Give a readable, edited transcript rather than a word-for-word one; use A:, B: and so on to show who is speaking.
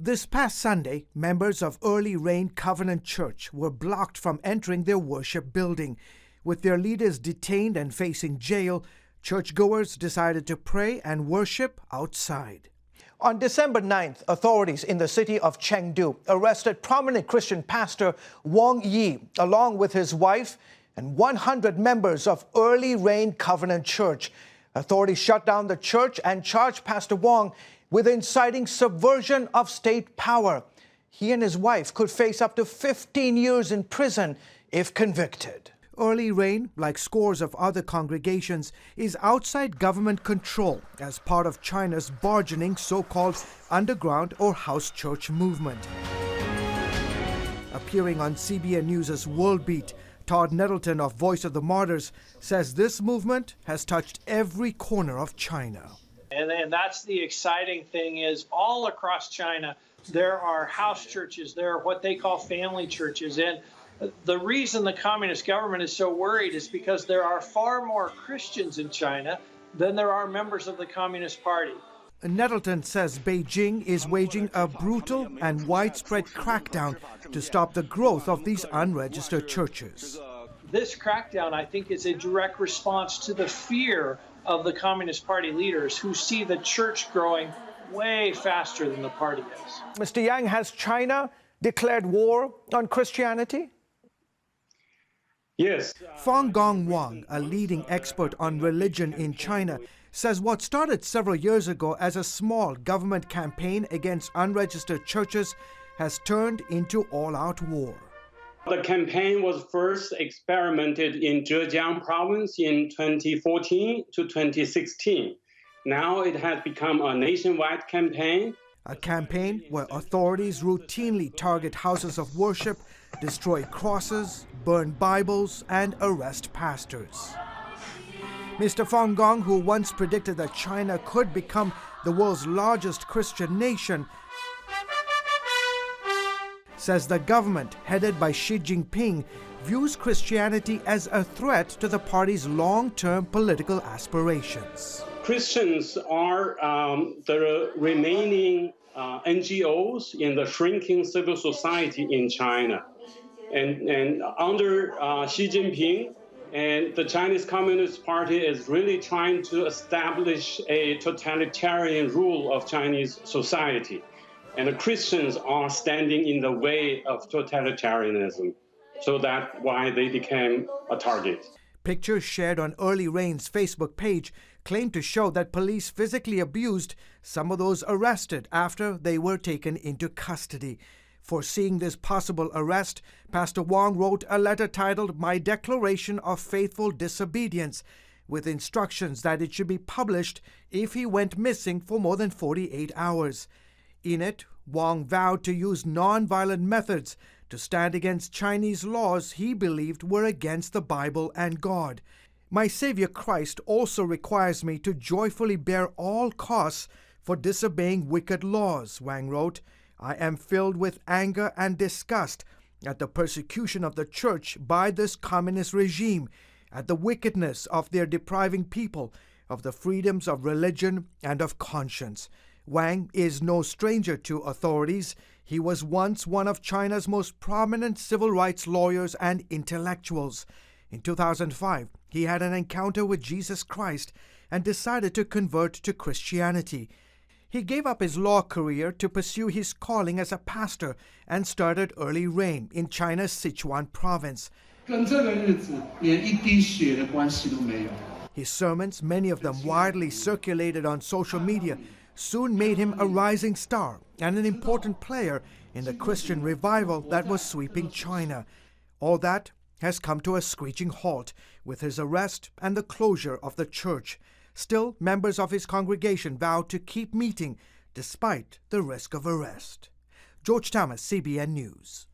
A: This past Sunday, members of Early Rain Covenant Church were blocked from entering their worship building. With their leaders detained and facing jail, churchgoers decided to pray and worship outside. On December 9th, authorities in the city of Chengdu arrested prominent Christian pastor Wang Yi, along with his wife and 100 members of Early Rain Covenant Church. Authorities shut down the church and charged Pastor Wang with inciting subversion of state power. He and his wife could face up to 15 years in prison if convicted. Early Rain, like scores of other congregations, is outside government control as part of China's burgeoning so-called underground or house church movement. Appearing on CBN News' World Beat, Todd Nettleton of Voice of the Martyrs says this movement has touched every corner of China.
B: And that's the exciting thing is all across China, there are house churches, there are what they call family churches. And the reason the communist government is so worried is because there are far more Christians in China than there are members of the Communist Party.
A: Nettleton says Beijing is waging a brutal and widespread crackdown to stop the growth of these unregistered churches.
B: This crackdown, I think, is a direct response to the fear of the Communist Party leaders who see the church growing way faster than the party is.
A: Mr. Yang, has China declared war on Christianity?
C: Yes.
A: Fang Wang, a leading expert on religion in China, says what started several years ago as a small government campaign against unregistered churches has turned into all-out war.
C: The campaign was first experimented in Zhejiang province in 2014 to 2016. Now it has become a nationwide campaign.
A: A campaign where authorities routinely target houses of worship, destroy crosses, burn Bibles, and arrest pastors. Mr. Fang Gong, who once predicted that China could become the world's largest Christian nation, says the government, headed by Xi Jinping, views Christianity as a threat to the party's long-term political aspirations.
C: Christians are the remaining NGOs in the shrinking civil society in China. And under Xi Jinping, and the Chinese Communist Party is really trying to establish a totalitarian rule of Chinese society. And the Christians are standing in the way of totalitarianism. So that's why they became a target.
A: Pictures shared on Early Rain's Facebook page claim to show that police physically abused some of those arrested after they were taken into custody. Foreseeing this possible arrest, Pastor Wang wrote a letter titled "My Declaration of Faithful Disobedience," with instructions that it should be published if he went missing for more than 48 hours. In it, Wang vowed to use non-violent methods to stand against Chinese laws he believed were against the Bible and God. "My Savior Christ also requires me to joyfully bear all costs for disobeying wicked laws," Wang wrote. "I am filled with anger and disgust at the persecution of the church by this communist regime, at the wickedness of their depriving people of the freedoms of religion and of conscience." Wang is no stranger to authorities. He was once one of China's most prominent civil rights lawyers and intellectuals. In 2005, he had an encounter with Jesus Christ and decided to convert to Christianity. He gave up his law career to pursue his calling as a pastor and started Early Rain in China's Sichuan province. His sermons, many of them widely circulated on social media, soon made him a rising star and an important player in the Christian revival that was sweeping China. All that has come to a screeching halt with his arrest and the closure of the church. Still, members of his congregation vowed to keep meeting despite the risk of arrest. George Thomas, CBN News.